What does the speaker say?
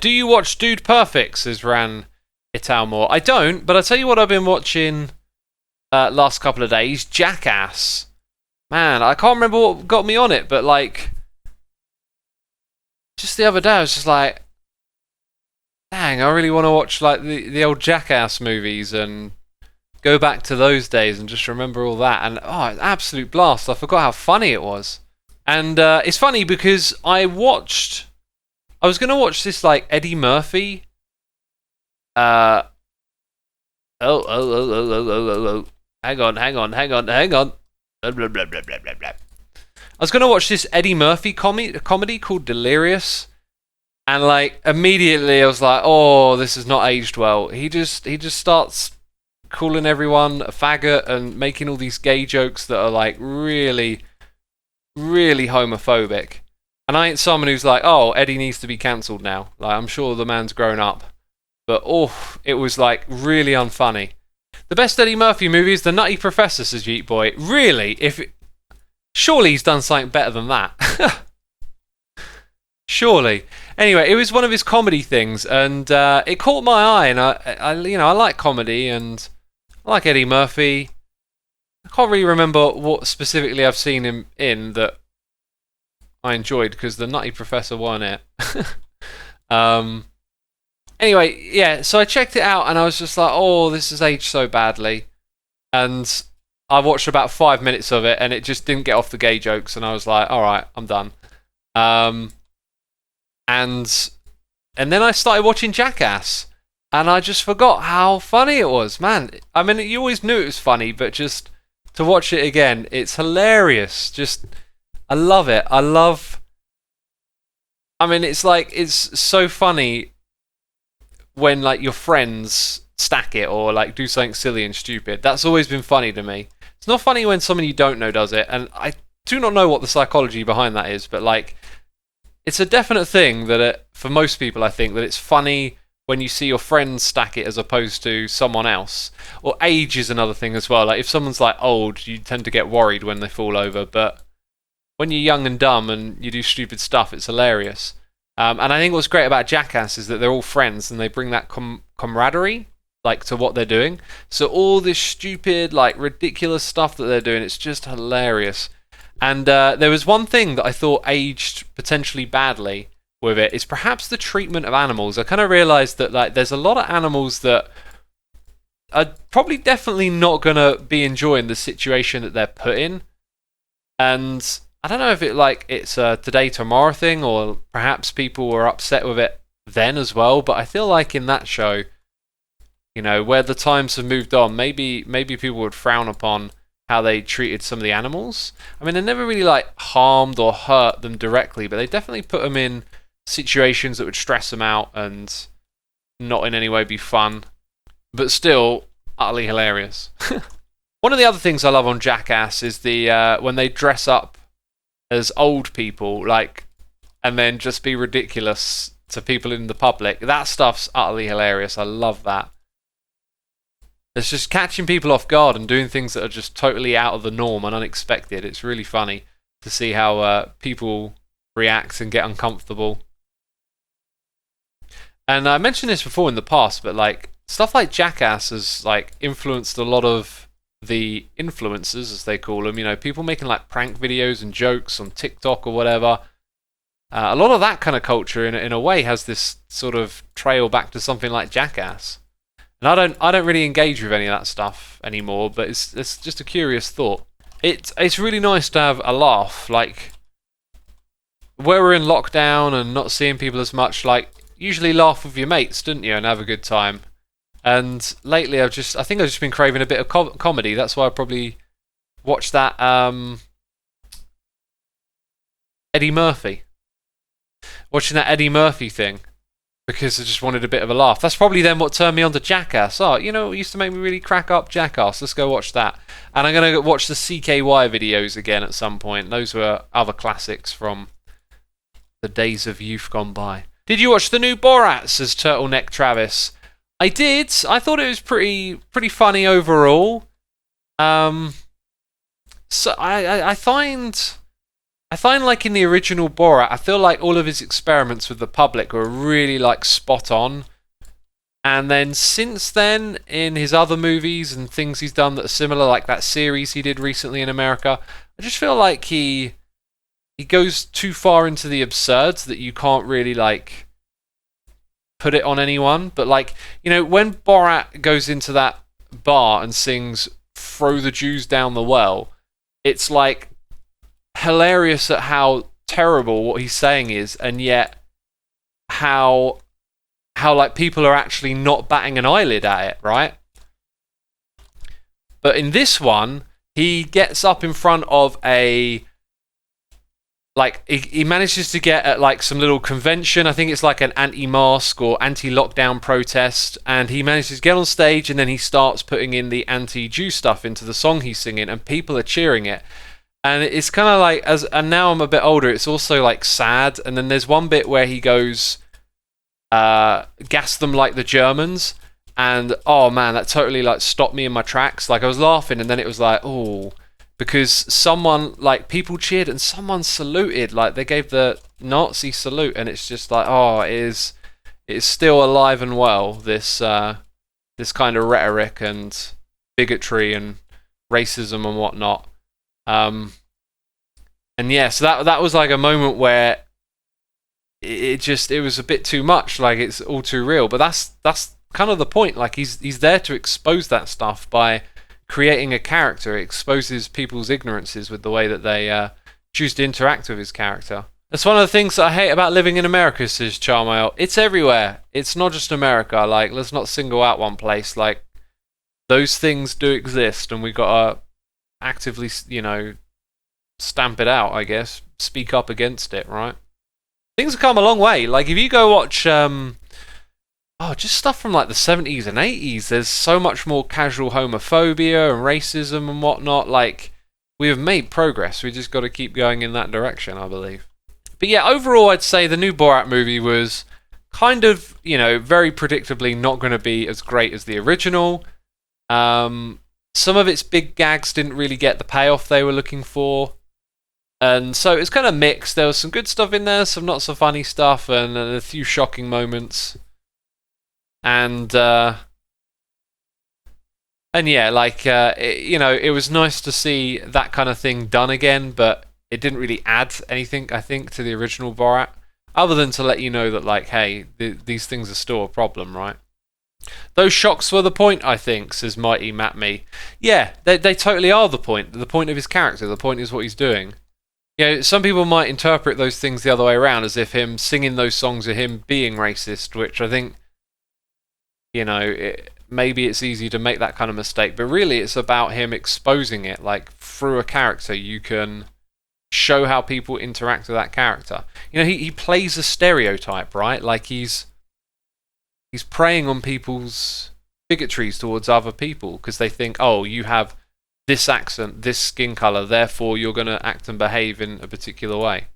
Do you watch Dude Perfect? Says Ran Italmore. I don't, but I'll tell you what I've been watching last couple of days. Jackass. Man, I can't remember what got me on it, but like, just the other day I was just like, dang, I really want to watch like the old Jackass movies and go back to those days and just remember all that. And oh, absolute blast. I forgot how funny it was. And it's funny because I was going to watch this like Eddie Murphy. Hang on. Blah, blah, blah, blah, blah, blah. I was going to watch this Eddie Murphy comedy called Delirious. And like immediately I was like, oh, this has not aged well. He just starts calling everyone a faggot and making all these gay jokes that are like really, really homophobic. And I ain't someone who's like, oh, Eddie needs to be cancelled now. Like, I'm sure the man's grown up. But, oh, it was, like, really unfunny. The best Eddie Murphy movie is The Nutty Professor, says Yeet Boy. Really? Surely he's done something better than that. Surely. Anyway, it was one of his comedy things, and it caught my eye, and I like comedy, and I like Eddie Murphy. I can't really remember what specifically I've seen him in that I enjoyed, because The Nutty Professor won it. Anyway, yeah, so I checked it out, and I was just like, oh, this has aged so badly. And I watched about 5 minutes of it, and it just didn't get off the gay jokes, and I was like, alright, I'm done. And then I started watching Jackass, and I just forgot how funny it was, man. I mean, you always knew it was funny, but just to watch it again, it's hilarious. I love it. I mean, it's like, it's so funny when like your friends stack it or like do something silly and stupid. That's always been funny to me. It's not funny when someone you don't know does it, and I do not know what the psychology behind that is, but like, it's a definite thing that for most people, I think that it's funny when you see your friends stack it as opposed to someone else. Or age is another thing as well. Like if someone's like old, you tend to get worried when they fall over, but when you're young and dumb and you do stupid stuff, it's hilarious. And I think what's great about Jackass is that they're all friends and they bring that camaraderie like to what they're doing. So all this stupid, like ridiculous stuff that they're doing, it's just hilarious. And there was one thing that I thought aged potentially badly with it, is perhaps the treatment of animals. I kind of realised that like there's a lot of animals that are probably definitely not going to be enjoying the situation that they're put in. And I don't know if it's a today tomorrow thing, or perhaps people were upset with it then as well. But I feel like in that show, you know, where the times have moved on, maybe people would frown upon how they treated some of the animals. I mean, they never really like harmed or hurt them directly, but they definitely put them in situations that would stress them out and not in any way be fun, but still utterly hilarious. One of the other things I love on Jackass is the when they dress up as old people, like, and then just be ridiculous to people in the public. That stuff's utterly hilarious. I love that. It's just catching people off guard and doing things that are just totally out of the norm and unexpected. It's really funny to see how people react and get uncomfortable. And I mentioned this before in the past, but like stuff like Jackass has like influenced a lot of the influencers, as they call them, you know, people making like prank videos and jokes on TikTok or whatever. A lot of that kind of culture, in a way, has this sort of trail back to something like Jackass. And I don't really engage with any of that stuff anymore, but it's just a curious thought. It's really nice to have a laugh, like where we're in lockdown and not seeing people as much. Like usually laugh with your mates, didn't you, and have a good time. And lately, I think I've just been craving a bit of comedy. That's why I probably watched that Eddie Murphy. Watching that Eddie Murphy thing because I just wanted a bit of a laugh. That's probably then what turned me on to Jackass. Oh, you know what used to make me really crack up? Jackass. Let's go watch that. And I'm going to watch the CKY videos again at some point. Those were other classics from the days of youth gone by. Did you watch the new Borat, says Turtleneck Travis? I did. I thought it was pretty funny overall. So I find I find like in the original Borat, I feel like all of his experiments with the public were really like spot on. And then since then, in his other movies and things he's done that are similar, like that series he did recently in America, I just feel like he goes too far into the absurd so that you can't really like put it on anyone. But like, you know, when Borat goes into that bar and sings "Throw the Jews Down the Well," it's like hilarious at how terrible what he's saying is, and yet how like people are actually not batting an eyelid at it, right? But in this one, he gets up in front of a like he manages to get at like some little convention. I think it's like an anti-mask or anti-lockdown protest, and he manages to get on stage, and then he starts putting in the anti-Jew stuff into the song he's singing, and people are cheering it. And it's kind of like, and now I'm a bit older, it's also like sad. And then there's one bit where he goes, gas them like the Germans, and oh man, that totally like stopped me in my tracks. Like I was laughing, and then it was like, oh, because someone, like, people cheered and someone saluted, like they gave the Nazi salute, and it's just like, oh, it's still alive and well, this kind of rhetoric and bigotry and racism and whatnot. And yeah, so that was like a moment where it was a bit too much, like it's all too real. But that's kind of the point. Like he's there to expose that stuff by creating a character. It exposes people's ignorances with the way that they choose to interact with his character. That's one of the things that I hate about living in America, says Charmail. It's everywhere. It's not just America. Like, let's not single out one place. Like, those things do exist, and we gotta actively, you know, stamp it out, I guess. Speak up against it, right? Things have come a long way. Like, if you go watch just stuff from like the 70s and 80s, there's so much more casual homophobia and racism and whatnot. Like, we have made progress. We just got to keep going in that direction, I believe. But yeah, overall, I'd say the new Borat movie was kind of, you know, very predictably not going to be as great as the original. Some of its big gags didn't really get the payoff they were looking for. And so it's kind of mixed. There was some good stuff in there, some not so funny stuff, and a few shocking moments. And yeah, like, you know, it was nice to see that kind of thing done again, but it didn't really add anything, I think, to the original Borat, other than to let you know that, like, hey, these things are still a problem, right? Those shocks were the point, I think, says Mighty Matt Me. Yeah, they totally are the point. The point of his character. The point is what he's doing. You know, some people might interpret those things the other way around, as if him singing those songs are him being racist, which I think, you know, maybe it's easy to make that kind of mistake, but really it's about him exposing it. Like, through a character, you can show how people interact with that character. You know, he plays a stereotype, right? Like, he's preying on people's bigotries towards other people because they think, oh, you have this accent, this skin color, therefore you're going to act and behave in a particular way.